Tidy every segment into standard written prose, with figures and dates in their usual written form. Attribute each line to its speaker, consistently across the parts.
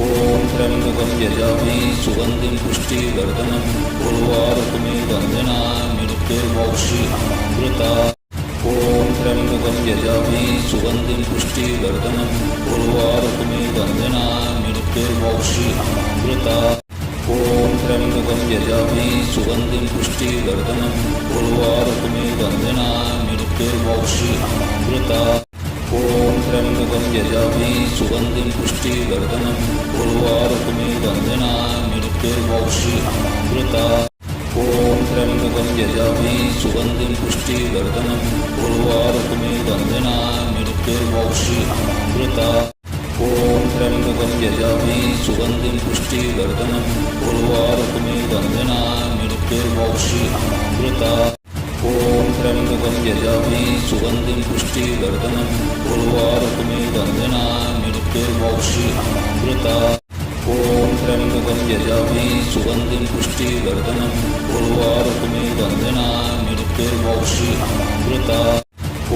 Speaker 1: ॐ त्र्यम्बकं यजामि सुगन्धिं पुष्टिवर्धनम् उर्वारुकमिव ॐ त्र्यम्बकं यजामि सुगन्धिं पुष्टिवर्धनम् उर्वारुकमिवन्दनामृत्युर्मोक्षीयमामृता ॐ त्र्यम्बकं यजामि सुगन्धिं पुष्टिवर्धनम् उर्वारुकमिवन्दनामृत्युर्मोक्षीयमामृता ॐ त्र्यम्बकं यजामि सुगन्धिं पुष्टिवर्धनम् उर्वारुकमिवन्दनामृत्युर्मोक्षीयमामृता ॐ त्र्यम्बकं यजामि सुगन्धिं पुष्टिवर्धनम् उर्वारुकमिवन्दनामृत्युर्मोक्षीयमामृता ॐ त्र्यम्बकं यजामि सुगन्धिं पुष्टिवर्धनम् उर्वारुकमिवन्दनामृत्युर्मोक्षीयमामृता ॐ त्र्यम्बकं यजामि सुगन्धिं पुष्टिवर्धनम् उर्वारुकमिवन्दनामृत्युर्मोक्षीयमामृता ॐ त्र्यम्बकं यजामि सुगन्धिं पुष्टिवर्धनम् उर्वारुकमिवन्दनामृत्युर्मोक्षीयमामृता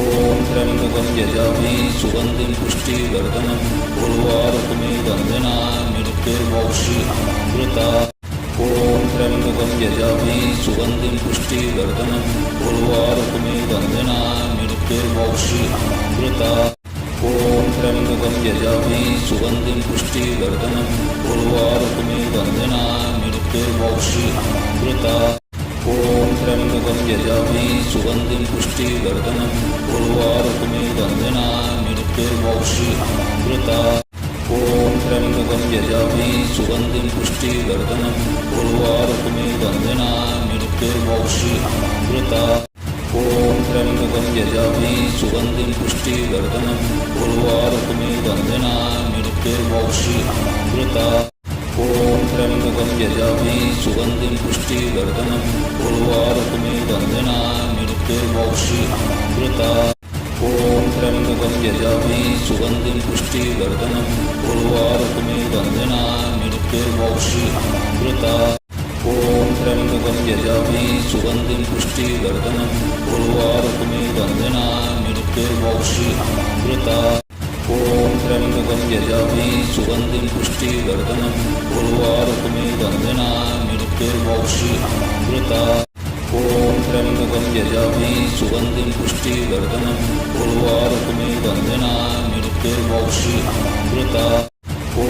Speaker 1: ॐ त्र्यम्बकं यजामि सुगन्धिं पुष्टिवर्धनम् उर्वारुकमिवन्दनामृत्युर्मोक्षीयमामृता ॐ त्र्यम्बकं यजामि सुगन्धिं पुष्टिवर्धनम् उर्वारुकमिवन्दनामृत्युर्मोक्षीयमामृता ॐ त्र्यम्बकं यजामि सुगन्धिं पुष्टिवर्धनम् उर्वारुकमिवन्दनामृत्युर्मोक्षीयमामृता ॐ त्र्यम्बकं यजामि सुगन्धिं पुष्टिवर्धनम् उर्वारुकमिवन्दनामृत्युर्मोक्षीयमामृता ॐ त्र्यम्बकं यजामि सुगन्धिं पुष्टिवर्धनम् उर्वारुकमिवन्दनामृत्युर्मोक्षीयमामृता ॐ त्र्यम्बकं यजामि सुगन्धिं पुष्टिवर्धनम् उर्वारुकमिवन्दनामृत्युर्मोक्षीयमामृता ॐ त्र्यम्बकं यजामि सुगन्धिं पुष्टिवर्धनम् उर्वारुकमिवन्दनामृत्युर्मोक्षीयमामृता ॐ त्र्यम्बकं यजामि सुगन्धिं पुष्टिवर्धनम् उर्वारुकमिवन्दनामृत्युर्मोक्षीयमामृता ॐ त्र्यम्बकं यजामि सुगन्धिं पुष्टिवर्धनम् उर्वारुकमिवन्दनामृत्युर्मोक्षीयमामृता ॐ त्र्यम्बकं यजामि सुगन्धिं पुष्टिवर्धनम् उर्वारुकमिवन्दनामृत्युर्मोक्षीयमामृता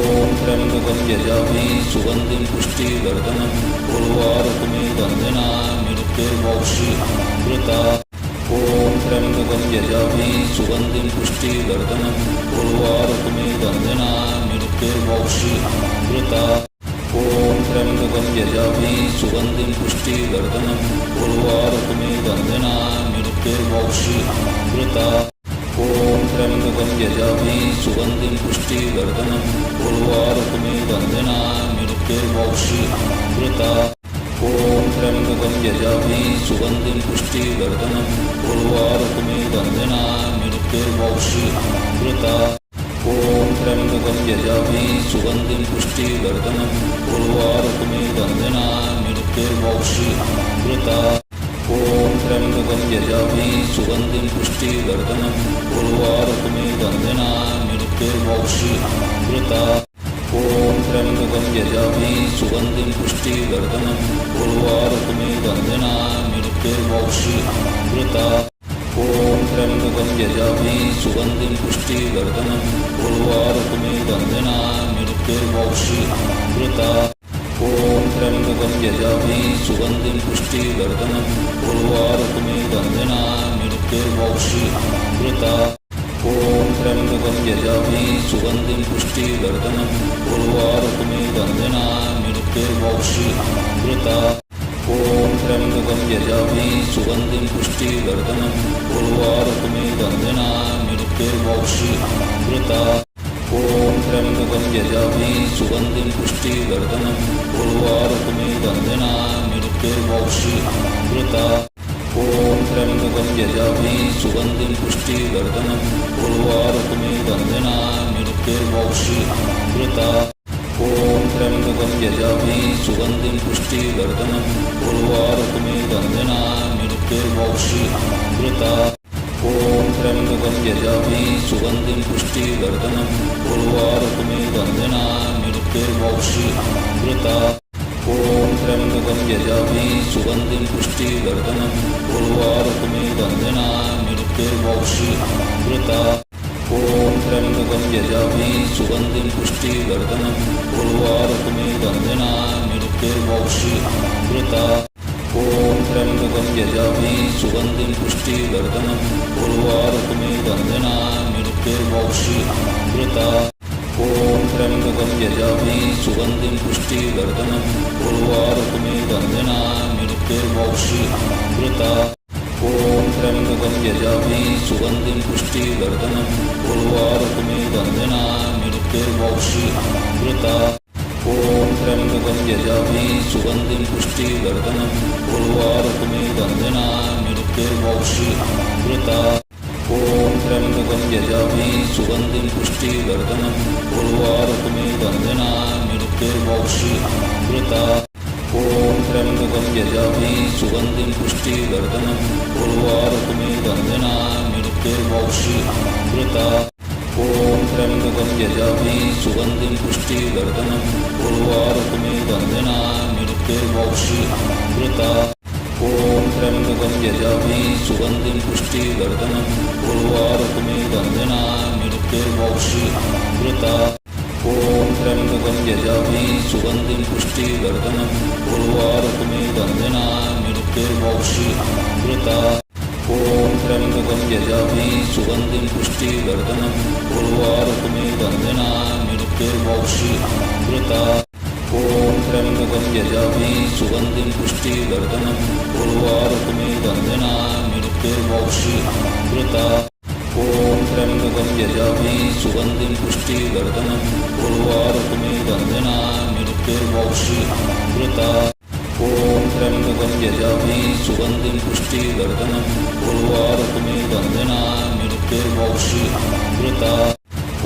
Speaker 1: ॐ त्र्यम्बकं यजामि सुगन्धिं पुष्टिवर्धनम् उर्वारुकमिवन्दनामृत्युर्मोक्षीयमामृता ॐ त्र्यम्बकं यजामि सुगन्धिं पुष्टिवर्धनम् उर्वारुकमिवन्दनामृत्युर्मोक्षीयमामृता ॐ त्र्यम्बकं यजामि सुगन्धिं पुष्टिवर्धनम् उर्वारुकमिवन्दनामृत्युर्मोक्षीयमामृता ॐ त्र्यम्बकं यजामि सुगन्धिं पुष्टिवर्धनम् उर्वारुकमिवन्दनामृत्युर्मोक्षीयमामृता ॐ त्र्यम्बकं यजामि सुगन्धिं पुष्टिवर्धनम् उर्वारुकमिवन्दनामृत्युर्मोक्षीयमामृता ॐ त्र्यम्बकं यजामि सुगन्धिं पुष्टिवर्धनम् उर्वारुकमिवन्दनामृत्युर्मोक्षीयमामृता ॐ त्र्यम्बकं यजामि सुगन्धिं पुष्टिवर्धनम् उर्वारुकमिवन्दनामृत्युर्मोक्षीयमामृता ॐ त्र्यम्बकं यजामि सुगन्धिं पुष्टिवर्धनम् उर्वारुकमिवन्दनामृत्युर्मोक्षीयमामृता ॐ त्र्यम्बकं यजामि सुगन्धिं पुष्टिवर्धनम् उर्वारुकमिवन्दनामृत्युर्मोक्षीयमामृता ॐ त्र्यम्बकं यजामि सुगन्धिं पुष्टिवर्धनम् उर्वारुकमिवन्दनामृत्युर्मोक्षीयमामृता ॐ त्र्यम्बकं यजामि सुगन्धिं पुष्टिवर्धनम् उर्वारुकमिवन्दनामृत्युर्मोक्षीयमामृता ॐ त्र्यम्बकं यजामि सुगन्धिं पुष्टिवर्धनम् उर्वारुकमिवन्दनामृत्युर्मोक्षीयमामृता ॐ त्र्यम्बकं यजामि सुगन्धिं पुष्टिवर्धनम् उर्वारुकमिवन्दनामृत्युर्मोक्षीयमामृता ॐ त्र्यम्बकं यजामि सुगन्धिं पुष्टिवर्धनम् उर्वारुकमिवन्दनामृत्युर्मोक्षीयमामृता ॐ त्र्यम्बकं यजामि सुगन्धिं पुष्टिवर्धनम् उर्वारुकमिवन्दनामृत्युर्मोक्षीयमामृता ॐ त्र्यम्बकं यजामि सुगन्धिं पुष्टिवर्धनम् उर्वारुकमिवन्दनामृत्युर्मोक्षीयमामृता ॐ त्र्यम्बकं यजामि सुगन्धिं पुष्टिवर्धनम् उर्वारुकमिवन्दनामृत्युर्मोक्षीयमामृता मृत्युर्मोक्षीयमामृता ॐ त्र्यम्बकं यजामहे सुगन्धिं पुष्टिवर्धनम् उर्वारुकमिव बन्धनान् मृत्युर्मोक्षीयमामृता ॐ त्र्यम्बकं यजामहे सुगन्धिं पुष्टिवर्धनम् उर्वारुकमिव बन्धनान् मृत्युर्मोक्षीयमामृता ॐ त्र्यम्बकं यजामहे सुगन्धिं पुष्टिवर्धनम् उर्वारुकमिव बन्धनान् मृत्युर्मोक्षीयमामृता ॐ त्र्यम्बकं यजामहे सुगन्धिं पुष्टिवर्धनम् उर्वारुकमिव बन्धनान् मृत्युर्मोक्षीयमामृता ॐ त्र्यम्बकं यजामहे सुगन्धिं पुष्टिवर्धनम् उर्वारुकमिव बन्धनान् मृत्युर्मोक्षीयमामृता ॐ त्र्यम्बकं यजामहे सुगन्धिं पुष्टिवर्धनम् उर्वारुकमिव बन्धनान् मृत्युर्मोक्षीयमामृता ॐ त्र्यम्बकं यजामहे सुगन्धिं पुष्टिवर्धनम् उर्वारुकमिव बन्धनान् मृत्युर्मोक्षीयमामृता ॐ त्र्यम्बकं यजामहे सुगन्धिं पुष्टिवर्धनम् उर्वारुकमिव बन्धनान् मृत्युर्मोक्षीयमामृता ॐ त्र्यम्बकं यजामहे सुगन्धिं पुष्टिवर्धनम् उर्वारुकमिव बन्धनान् मृत्युर्मोक्षीयमामृता ॐ त्र्यम्बकं यजामहे सुगन्धिं पुष्टिवर्धनम् उर्वारुकमिव बन्धनान् मृत्युर्मोक्षीयमामृता ॐ त्र्यम्बकं यजामहे सुगन्धिं पुष्टिवर्धनम् उर्वारुकमिव बन्धनान् मृत्युर्मोक्षीयमामृता ॐ त्र्यम्बकं यजामहे सुगन्धिं पुष्टिवर्धनम् उर्वारुकमिव बन्धनान् मृत्युर्मोक्षीयमामृता ॐ त्र्यम्बकं यजामहे सुगन्धिं पुष्टिवर्धनम् उर्वारुकमिव बन्धनान् मृत्युर्मोक्षीयमामृता ॐ त्र्यम्बकं यजामहे सुगन्धिं पुष्टिवर्धनम् उर्वारुकमिव बन्धनान् मृत्युर्मोक्षीयमामृता ॐ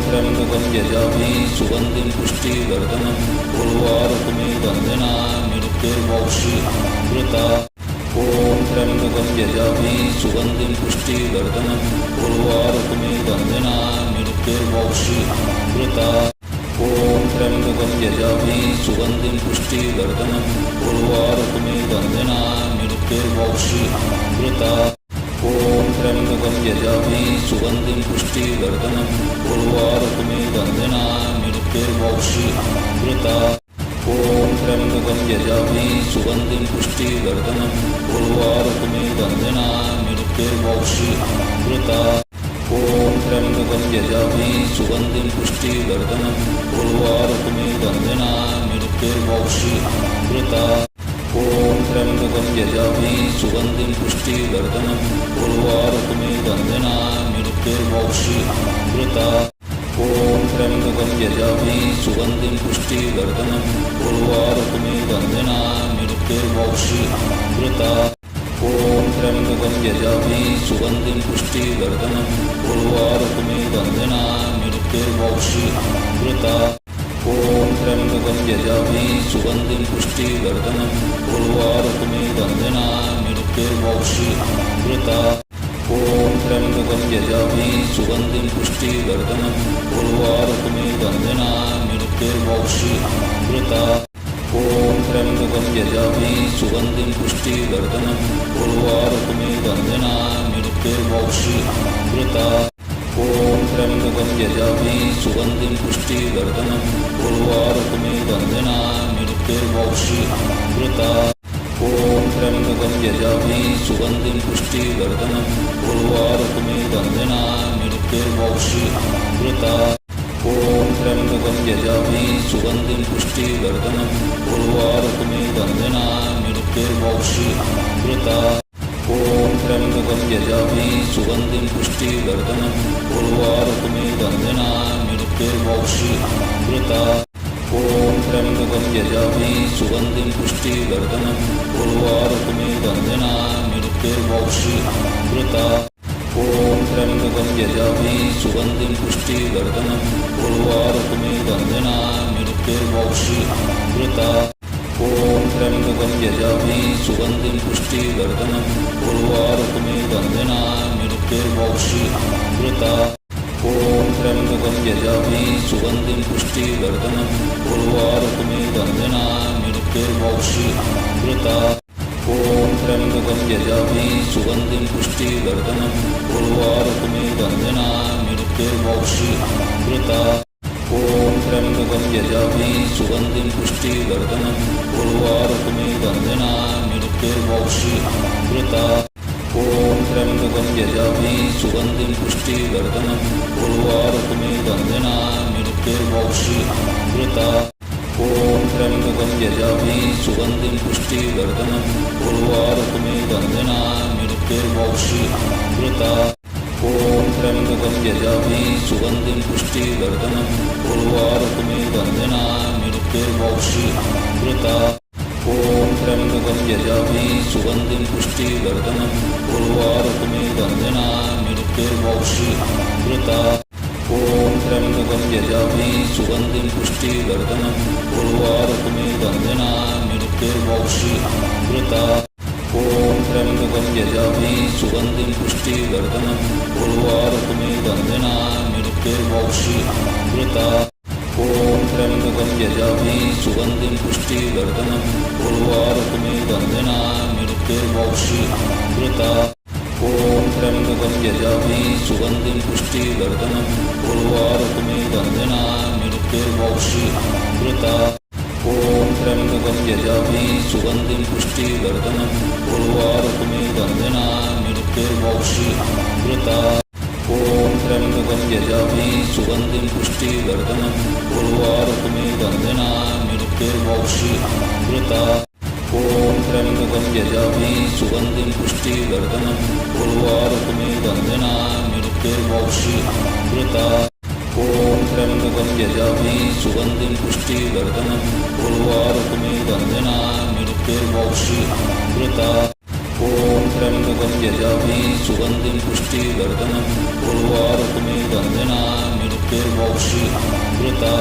Speaker 1: त्र्यम्बकं यजामहे सुगन्धिं पुष्टिवर्धनम् उर्वारुकमिव बन्धनान् मृत्युर्मोक्षीयमामृता ॐ त्र्यम्बकं यजामहे सुगन्धिं पुष्टिवर्धनम् उर्वारुकमिव बन्धनान् मृत्युर्मोक्षीयमामृता ॐ त्र्यम्बकं यजामहे सुगन्धिं पुष्टिवर्धनम् उर्वारुकमिव बन्धनान् मृत्युर्मोक्षीयमामृता ॐ त्र्यम्बकं यजामहे सुगन्धिं पुष्टिवर्धनम् उर्वारुकमिव बन्धनान् मृत्युर्मोक्षीयमामृता ॐ त्र्यम्बकं यजामहे सुगन्धिं पुष्टिवर्धनम् उर्वारुकमिव बन्धनान् मृत्युर्मोक्षीयमामृता ॐ त्र्यम्बकं यजामहे सुगन्धिं पुष्टिवर्धनम् उर्वारुकमिव बन्धनान् मृत्युर्मोक्षीयमामृता ॐ त्र्यम्बकं यजामहे सुगन्धिं पुष्टिवर्धनम् उर्वारुकमिव बन्धनान् मृत्युर्मोक्षीयमामृता ॐ त्र्यम्बकं यजामहे सुगन्धिं पुष्टिवर्धनम् उर्वारुकमिव बन्धनान् मृत्युर्मोक्षीयमामृता ॐ त्र्यम्बकं यजामहे सुगन्धिं पुष्टिवर्धनम् उर्वारुकमिव बन्धनान् मृत्युर्मोक्षीयमामृता ॐ त्र्यम्बकं यजामहे सुगन्धिं पुष्टिवर्धनम् उर्वारुकमिव बन्धनान् मृत्युर्मोक्षीयमामृता ॐ त्र्यम्बकं यजामहे सुगन्धिं पुष्टिवर्धनम् उर्वारुकमिव बन्धनान् मृत्युर्मोक्षीयमामृता ॐ त्र्यम्बकं यजामहे सुगन्धिं पुष्टिवर्धनम् उर्वारुकमिव बन्धनान् मृत्युर्मोक्षीयमामृता ॐ त्र्यम्बकं यजामहे सुगन्धिं पुष्टिवर्धनम् उर्वारुकमिव बन्धनान् मृत्युर्मोक्षीयमामृता ॐ त्र्यम्बकं यजामहे सुगन्धिं पुष्टिवर्धनम् उर्वारुकमिव बन्धनान् मृत्युर्मोक्षीयमामृता ॐ त्र्यम्बकं यजामहे सुगन्धिं पुष्टिवर्धनम् उर्वारुकमिव बन्धनान् मृत्युर्मोक्षीयमामृता ॐ त्र्यम्बकं यजामहे सुगन्धिं पुष्टिवर्धनम् उर्वारुकमिव बन्धनान् मृत्युर्मोक्षीयमामृता ॐ त्र्यम्बकं यजामहे सुगन्धिं पुष्टिवर्धनम् उर्वारुकमिव बन्धनान् मृत्युर्मोक्षीयमामृता ॐ त्र्यम्बकं यजामहे सुगन्धिं पुष्टिवर्धनम् उर्वारुकमिव बन्धनान् मृत्युर्मोक्षीयमामृता ॐ त्र्यम्बकं यजामहे सुगन्धिं पुष्टिवर्धनम् उर्वारुकमिव बन्धनान् मृत्युर्मोक्षीयमामृता ॐ त्र्यम्बकं यजामहे सुगन्धिं पुष्टिवर्धनम् उर्वारुकमिव बन्धनान् मृत्युर्मोक्षीयमामृता ॐ त्र्यम्बकं यजामि सुगन्धिं पुष्टिवर्धनम् उर्वारुकमिव मृत्युर्मोक्षीयमामृता ॐ त्र्यम्बकं यजामि सुगन्धिं पुष्टिवर्धनम् उर्वारुकमिव मृत्युर्मोक्षीयमामृता ॐ त्र्यम्बकं यजामि सुगन्धिं पुष्टिवर्धनम् उर्वारुकमिव मृत्युर्मोक्षीयमामृता ॐ त्र्यम्बकं यजामि सुगन्धिं पुष्टिवर्धनम् उर्वारुकमिव मृत्युर्मोक्षीयमामृता ॐ त्र्यम्बकं यजामि सुगन्धिं पुष्टिवर्धनम् उर्वारुकमिव मृत्युर्मोक्षीयमामृता ॐ त्र्यम्बकं यजामि सुगन्धिं पुष्टिवर्धनम् उर्वारुकमिव मृत्युर्मोक्षीयमामृता ॐ त्र्यम्बकं यजामि सुगन्धिं पुष्टिवर्धनम् उर्वारुकमिव मृत्युर्मोक्षीयमामृता ॐ त्र्यम्बकं यजामि सुगन्धिं पुष्टिवर्धनम् उर्वारुकमिव मृत्युर्मोक्षीयमामृता ॐ त्र्यम्बकं यजामि सुगन्धिं पुष्टिवर्धनम् उर्वारुकमिव मृत्युर्मोक्षीयमामृता ॐ त्र्यम्बकं यजामि सुगन्धिं पुष्टिवर्धनम् उर्वारुकमिव मृत्युर्मोक्षीयमामृता ॐ त्र्यम्बकं यजामि सुगन्धिं पुष्टिवर्धनम् उर्वारुकमिव मृत्युर्मोक्षीयमामृता ॐ त्र्यम्बकं यजामि सुगन्धिं पुष्टिवर्धनम् उर्वारुकमिव मृत्युर्मोक्षीयमामृता ॐ त्र्यम्बकं यजामि सुगन्धिं पुष्टिवर्धनम् उर्वारुकमिव मृत्युर्मोक्षीयमामृता ॐ त्र्यम्बकं यजामि सुगन्धिं पुष्टिवर्धनम् उर्वारुकमिव मृत्युर्मोक्षीयमामृता ॐ त्र्यम्बकं यजामि सुगन्धिं पुष्टिवर्धनम् उर्वारुकमिव मृत्युर्मोक्षीयमामृता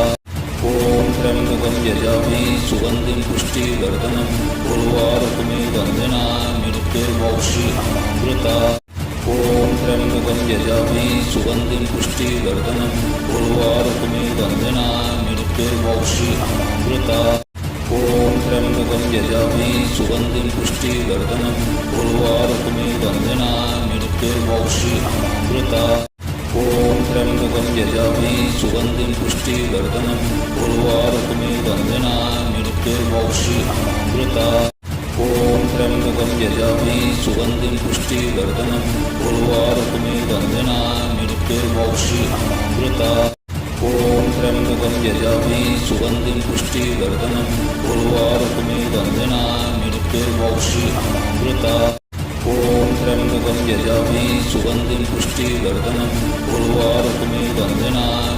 Speaker 1: ॐ त्र्यम्बकं यजामि सुगन्धिं पुष्टिवर्धनम् उर्वारुकमिव मृत्युर्मोक्षीयमामृता ॐ त्र्यम्बकं यजामि सुगन्धिं पुष्टिवर्धनम् उर्वारुकमिव मृत्युर्मोक्षीयमामृता ॐ त्र्यम्बकं यजामि सुगन्धिं पुष्टिवर्धनम् उर्वारुकमिव मृत्युर्मोक्षीयमामृता ॐ त्र्यम्बकं यजामि सुगन्धिं पुष्टिवर्धनम् उर्वारुकमिव मृत्युर्मोक्षीयमामृता ॐ त्र्यम्बकं यजामि सुगन्धिं पुष्टिवर्धनम् उर्वारुकमिव मृत्युर्मोक्षीयमामृता ॐ त्र्यम्बकं यजामि सुगन्धिं पुष्टिवर्धनम् उर्वारुकमिव मृत्युर्मोक्षीयमामृता ॐ त्र्यम्बकं यजामि सुगन्धिं पुष्टिवर्धनम् उर्वारुकमिव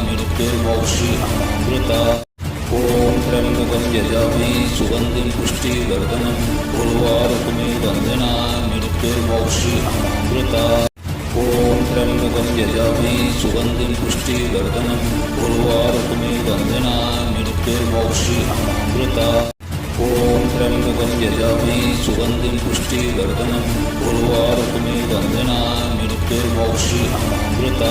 Speaker 1: मृत्युर्मोक्षीयमामृता ॐ त्र्यम्बकं यजामि सुगन्धिं पुष्टिवर्धनम् उर्वारुकमिव मृत्युर्मोक्षीयमामृता ॐ त्र्यम्बकं यजामि सुगन्धिं पुष्टिवर्धनम् उर्वारुकमिव मृत्युर्मोक्षीयमामृता ॐ त्र्यम्बकं यजामि सुगन्धिं पुष्टिवर्धनम् उर्वारुकमिव मृत्युर्मोक्षीयमामृता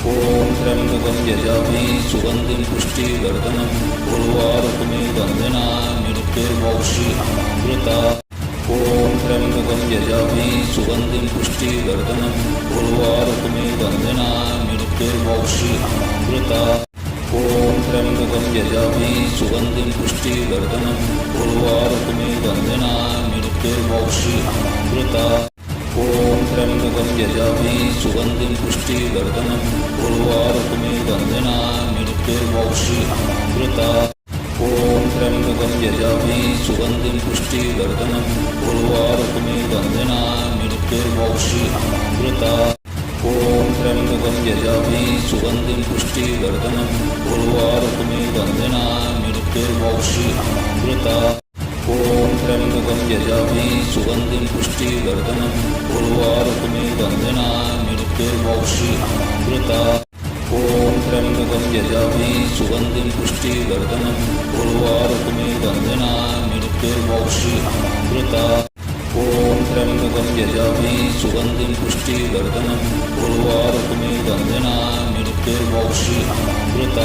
Speaker 1: ॐ त्र्यम्बकं यजामि सुगन्धिं पुष्टिवर्धनम् उर्वारुकमिव मृत्युर्मोक्षीयमामृता ॐ त्र्यम्बकं यजामि सुगन्धिं पुष्टिवर्धनम् उर्वारुकमिव मृत्युर्मोक्षीयमामृता ॐ त्र्यम्बकं यजामि सुगन्धिं पुष्टिवर्धनम् उर्वारुकमिव मृत्युर्मोक्षीयमामृता ॐ त्र्यम्बकं यजामि सुगन्धिं पुष्टिवर्धनम् उर्वारुकमिव मृत्युर्मोक्षीयमामृता ॐ त्र्यम्बकं यजामि सुगन्धिं पुष्टिवर्धनम् उर्वारुकमिव मृत्युर्मोक्षीयमामृता ॐ त्र्यम्बकं यजामि सुगन्धिं पुष्टिवर्धनम् उर्वारुकमिव मृत्युर्मोक्षीयमामृता ॐ त्र्यम्बकं यजामि सुगन्धिं पुष्टिवर्धनम् उर्वारुकमिव मृत्युर्मोक्षीयमामृता ॐ त्र्यम्बकं यजामि सुगन्धिं पुष्टिवर्धनम् उर्वारुकमिव मृत्युर्मोक्षीयमामृता ॐ त्र्यम्बकं यजामि सुगन्धिं पुष्टिवर्धनम् उर्वारुकमिव मृत्युर्मोक्षीयमामृता ॐ त्र्यम्बकं यजामि सुगन्धिं पुष्टिवर्धनम् उर्वारुकमिव मृत्युर्मोक्षीयमामृता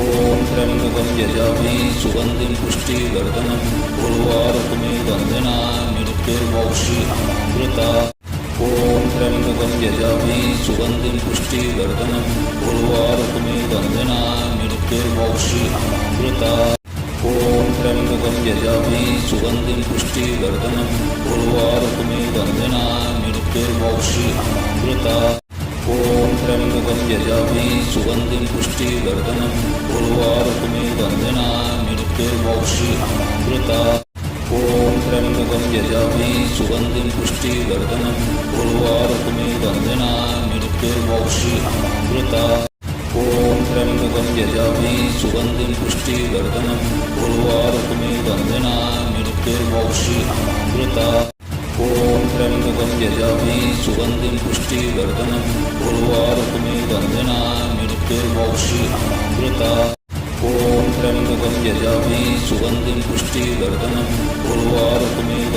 Speaker 1: ॐ त्र्यम्बकं यजामि सुगन्धिं पुष्टिवर्धनम् उर्वारुकमिव मृत्युर्मोक्षीयमामृता ॐ त्र्यम्बकं यजामि सुगन्धिं पुष्टिवर्धनम् उर्वारुकमिव मृत्युर्मोक्षीयमामृता ॐ त्र्यम्बकं यजामि सुगन्धिं पुष्टिवर्धनम् उर्वारुकमिव मृत्युर्मोक्षीयमामृता ॐ त्र्यम्बकं यजामि सुगन्धिं पुष्टिवर्धनम् उर्वारुकमिव मृत्युर्मोक्षीयमामृता ॐ त्र्यम्बकं यजामि सुगन्धिं पुष्टिवर्धनम् उर्वारुकमिव मृत्युर्मोक्षीयमामृता ॐ त्र्यम्बकं यजामि सुगन्धिं पुष्टिवर्धनम् उर्वारुकमिव मृत्युर्मोक्षीयमामृता ॐ त्र्यम्बकं यजामि सुगन्धिं पुष्टिवर्धनम् उर्वारुकमिव मृत्युर्मोक्षीयमामृता ॐ त्र्यम्बकं यजामि सुगन्धिं पुष्टिवर्धनम् उर्वारुकमिव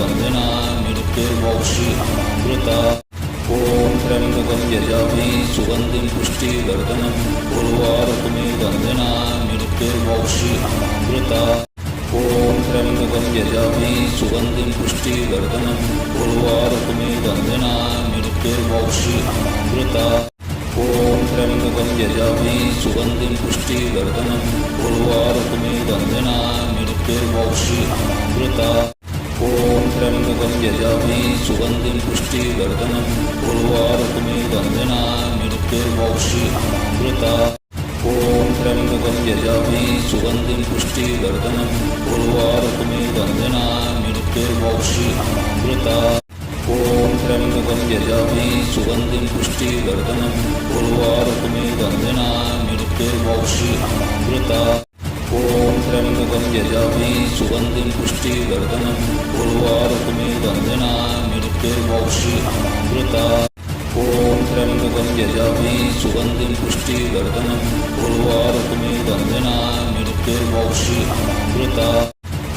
Speaker 1: मृत्युर्मोक्षीयमामृता ॐ त्र्यम्बकं यजामि सुगन्धिं पुष्टिवर्धनम् उर्वारुकमिव मृत्युर्मोक्षीयमामृता ॐ त्र्यम्बकं यजामि सुगन्धिं पुष्टिवर्धनम् उर्वारुकमिव मृत्युर्मोक्षीयमामृता ॐ त्र्यम्बकं यजामि सुगन्धिं पुष्टिवर्धनम् उर्वारुकमिव मृत्युर्मोक्षीयमामृता ॐ त्र्यम्बकं यजामि सुगन्धिं पुष्टिवर्धनम् उर्वारुकमिव मृत्युर्मोक्षीयमामृता ॐ त्र्यम्बकं यजामि सुगन्धिं पुष्टिवर्धनम् उर्वारुकमिव मृत्युर्मोक्षीयमामृता ॐ त्र्यम्बकं यजामि सुगन्धिं पुष्टिवर्धनम् उर्वारुकमिव मृत्युर्मोक्षीयमामृता ॐ त्र्यम्बकं यजामि सुगन्धिं पुष्टिवर्धनम् उर्वारुकमिव मृत्युर्मोक्षीयमामृता ॐ त्र्यम्बकं यजामि सुगन्धिं पुष्टिवर्धनम् उर्वारुकमिव मृत्युर्मोक्षीयमामृता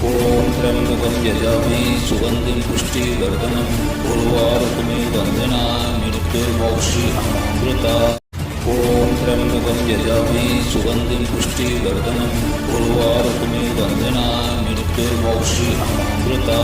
Speaker 1: ॐ त्र्यम्बकं यजामि सुगन्धिं पुष्टिवर्धनम् उर्वारुकमिव मृत्युर्मोक्षीयमामृता ॐ त्र्यम्बकं यजामि सुगन्धिं पुष्टिवर्धनम् उर्वारुकमिव मृत्युर्मोक्षीयमामृता